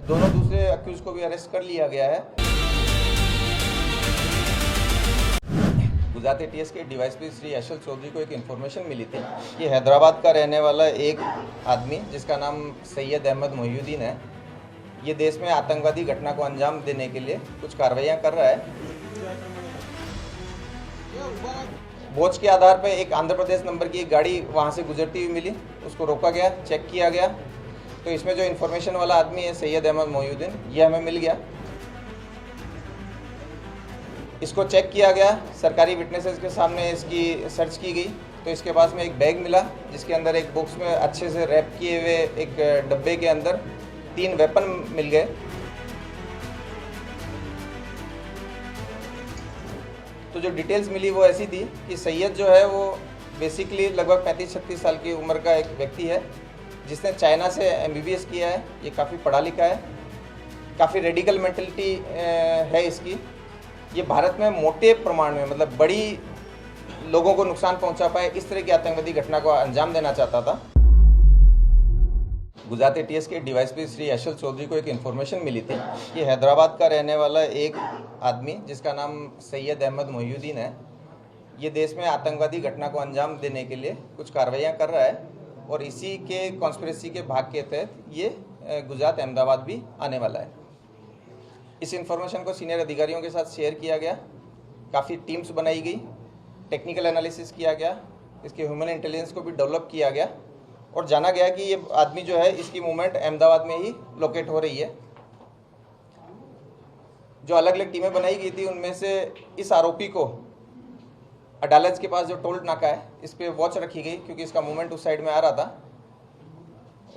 दोनों दूसरे अक्यूज को भी अरेस्ट कर लिया गया है। गुजरात एटीएस के डीवाईएसपी श्री यशल चौधरी को एक इन्फॉर्मेशन मिली थी कि हैदराबाद का रहने वाला एक आदमी जिसका नाम सैयद अहमद मोहिउद्दीन है, ये देश में आतंकवादी घटना को अंजाम देने के लिए कुछ कार्रवाइयाँ कर रहा है। वॉच के आधार पर एक आंध्र प्रदेश नंबर की एक गाड़ी वहाँ से गुजरती हुई मिली, उसको रोका गया, चेक किया गया, तो इसमें जो इन्फॉर्मेशन वाला आदमी है सैयद अहमद मोहिउद्दीन, ये हमें मिल गया। इसको चेक किया गया, सरकारी विटनेसेस के सामने इसकी सर्च की गई, तो इसके पास में एक बैग मिला जिसके अंदर एक बॉक्स में अच्छे से रैप किए हुए एक डब्बे के अंदर 3 वेपन मिल गए। तो जो डिटेल्स मिली वो ऐसी थी कि सैयद जो है वो बेसिकली लगभग 35-36 साल की उम्र का एक व्यक्ति है जिसने चाइना से MBBS किया है। ये काफ़ी पढ़ा लिखा है, काफ़ी रेडिकल मेंटलिटी है इसकी। ये भारत में मोटे प्रमाण में मतलब बड़ी लोगों को नुकसान पहुंचा पाए इस तरह की आतंकवादी घटना को अंजाम देना चाहता था। गुजरात एटीएस के डीवाईएसपी श्री यशल चौधरी को एक इन्फॉर्मेशन मिली थी कि हैदराबाद का रहने वाला एक आदमी जिसका नाम सैयद अहमद मोहिउद्दीन है, ये देश में आतंकवादी घटना को अंजाम देने के लिए कुछ कार्रवाइयाँ कर रहा है और इसी के कॉन्स्पिरेसी के भाग के तहत ये गुजरात अहमदाबाद भी आने वाला है। इस इन्फॉर्मेशन को सीनियर अधिकारियों के साथ शेयर किया गया, काफ़ी टीम्स बनाई गई, टेक्निकल एनालिसिस किया गया, इसके ह्यूमन इंटेलिजेंस को भी डेवलप किया गया और जाना गया कि ये आदमी जो है इसकी मूवमेंट अहमदाबाद में ही लोकेट हो रही है। जो अलग अलग टीमें बनाई गई थी उनमें से इस आरोपी को अडालज के पास जो टोल नाका है इस पर वॉच रखी गई क्योंकि इसका मूवमेंट उस साइड में आ रहा था।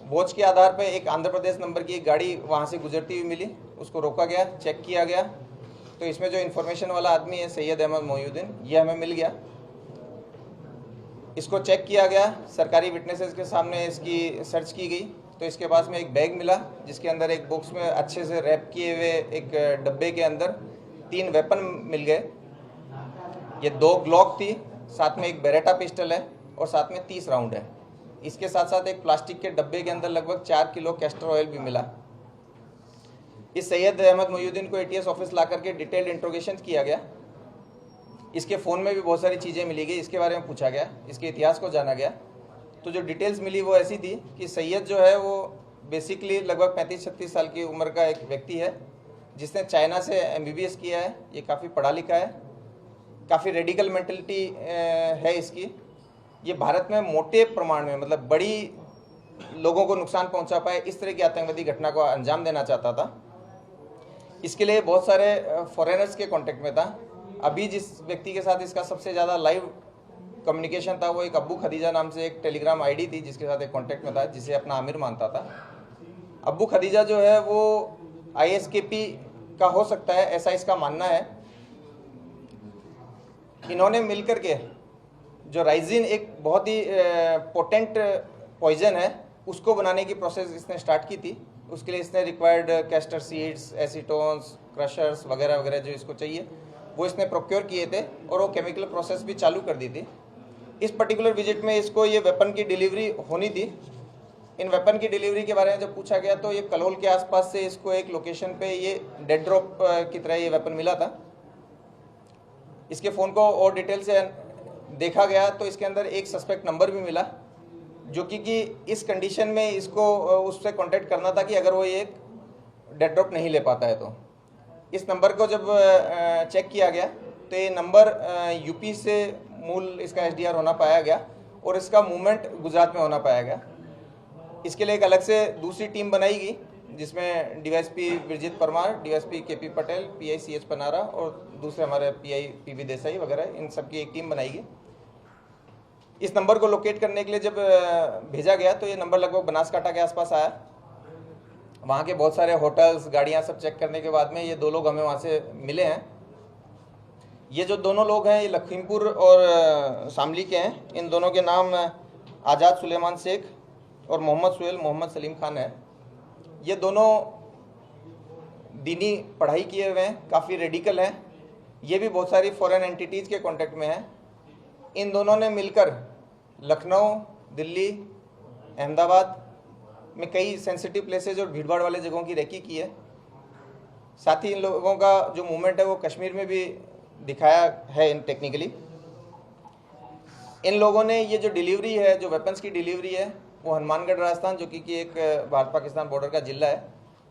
वॉच के आधार पर एक आंध्र प्रदेश नंबर की एक गाड़ी वहाँ से गुजरती हुई मिली, उसको रोका गया, चेक किया गया, तो इसमें जो इन्फॉर्मेशन वाला आदमी है सैयद अहमद मोहिउद्दीन, ये हमें मिल गया। इसको चेक किया गया, सरकारी विटनेसेस के सामने इसकी सर्च की गई, तो इसके पास में एक बैग मिला जिसके अंदर एक बॉक्स में अच्छे से रैप किए हुए एक डब्बे के अंदर 3 वेपन मिल गए। ये 2 ग्लॉक थी, साथ में एक बेरेटा पिस्टल है और साथ में 30 राउंड है। इसके साथ साथ एक प्लास्टिक के डब्बे के अंदर लगभग 4 किलो कैस्टर ऑयल भी मिला। इस सैयद अहमद मोहिउद्दीन को एटीएस ऑफिस ला करके डिटेल्ड इंट्रोगेशन किया गया। इसके फ़ोन में भी बहुत सारी चीज़ें मिली गई, इसके बारे में पूछा गया, इसके इतिहास को जाना गया। तो जो डिटेल्स मिली वो ऐसी थी कि सैयद जो है वो बेसिकली लगभग 35-36 साल की उम्र का एक व्यक्ति है जिसने चाइना से MBBS किया है। ये काफ़ी पढ़ा लिखा है, काफ़ी रेडिकल मेंटलिटी है इसकी। ये भारत में मोटे प्रमाण में मतलब बड़ी लोगों को नुकसान पहुंचा पाए इस तरह की आतंकवादी घटना को अंजाम देना चाहता था। इसके लिए बहुत सारे फॉरेनर्स के कांटेक्ट में था। अभी जिस व्यक्ति के साथ इसका सबसे ज़्यादा लाइव कम्युनिकेशन था वो एक अब्बू खदीजा नाम से एक टेलीग्राम ID थी जिसके साथ एक कांटेक्ट में था, जिसे अपना आमिर मानता था। अब्बू खदीजा जो है वो ISKP का हो सकता है, ऐसा इसका मानना है। इन्होंने मिलकर के जो राइजिन एक बहुत ही पोटेंट पॉइजन है उसको बनाने की प्रोसेस इसने स्टार्ट की थी। उसके लिए इसने रिक्वायर्ड कैस्टर सीड्स, एसीटोन्स, क्रशर्स वगैरह वगैरह जो इसको चाहिए वो इसने प्रोक्योर किए थे और वो केमिकल प्रोसेस भी चालू कर दी थी। इस पर्टिकुलर विजिट में इसको ये वेपन की डिलीवरी होनी थी। इन वेपन की डिलीवरी के बारे में जब पूछा गया तो ये कलोल के आसपास से इसको एक लोकेशन पे ये डेड ड्रॉप की तरह ये वेपन मिला था। इसके फ़ोन को और डिटेल से देखा गया तो इसके अंदर एक सस्पेक्ट नंबर भी मिला जो कि इस कंडीशन में इसको उससे कांटेक्ट करना था कि अगर वो ये डेड ड्रॉप नहीं ले पाता है तो। इस नंबर को जब चेक किया गया तो ये नंबर यूपी से मूल इसका SDR होना पाया गया और इसका मूवमेंट गुजरात में होना पाया गया। इसके लिए एक अलग से दूसरी टीम बनाई गई जिसमें DYSP विरजित Parmar, DYSP KP Patel, PI CH पनारा और दूसरे हमारे PI PB देसाई वगैरह, इन सब की एक टीम बनाई गई। इस नंबर को लोकेट करने के लिए जब भेजा गया तो ये नंबर लगभग बनासकांठा के आसपास आया। वहाँ के बहुत सारे होटल्स, गाड़ियाँ सब चेक करने के बाद में ये 2 लोग हमें वहाँ से मिले हैं। ये जो दोनों लोग हैं ये लखीमपुर और शामली के हैं। इन दोनों के नाम आज़ाद सुलेमान शेख और मोहम्मद सुहेल मोहम्मद सलीम खान है। ये दोनों दीनी पढ़ाई किए हुए हैं, काफ़ी रेडिकल हैं। ये भी बहुत सारी फॉरेन एंटिटीज़ के कांटेक्ट में हैं। इन दोनों ने मिलकर लखनऊ, दिल्ली, अहमदाबाद में कई सेंसिटिव प्लेसेज और भीड़भाड़ वाले जगहों की रेकी की है। साथ ही इन लोगों का जो मूवमेंट है वो कश्मीर में भी दिखाया है इन टेक्निकली। इन लोगों ने ये जो डिलीवरी है, जो वेपन्स की डिलीवरी है, वो हनुमानगढ़ राजस्थान, जो कि एक भारत पाकिस्तान बॉर्डर का जिला है,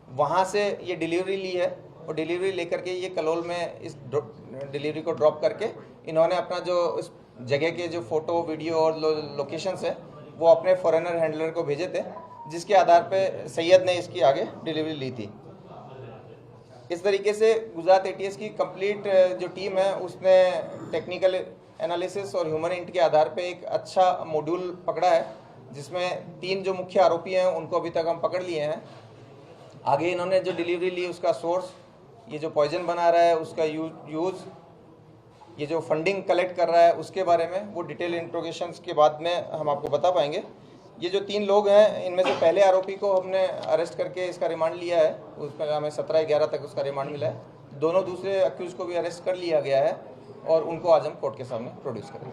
वहाँ से ये डिलीवरी ली है। और डिलीवरी लेकर के ये कलोल में इस डिलीवरी को ड्रॉप करके इन्होंने अपना जो इस जगह के जो फ़ोटो, वीडियो और लोकेशंस है वो अपने फॉरेनर हैंडलर को भेजे थे, जिसके आधार पे सैयद ने इसकी आगे डिलीवरी ली थी। इस तरीके से गुजरात ATS की कंप्लीट जो टीम है उसने टेक्निकल एनालिसिस और ह्यूमन इंट के आधार पे एक अच्छा मॉड्यूल पकड़ा है, जिसमें 3 जो मुख्य आरोपी हैं उनको अभी तक हम पकड़ लिए हैं। आगे इन्होंने जो डिलीवरी ली उसका सोर्स, ये जो पॉइजन बना रहा है उसका यूज़, ये जो फंडिंग कलेक्ट कर रहा है उसके बारे में वो डिटेल इंट्रोगेशंस के बाद में हम आपको बता पाएंगे। ये जो 3 लोग हैं, इनमें से पहले आरोपी को हमने अरेस्ट करके इसका रिमांड लिया है, उसमें हमें 17/11 तक उसका रिमांड मिला है। दोनों दूसरे अक्यूज को भी अरेस्ट कर लिया गया है और उनको आज हम कोर्ट के सामने प्रोड्यूस करेंगे।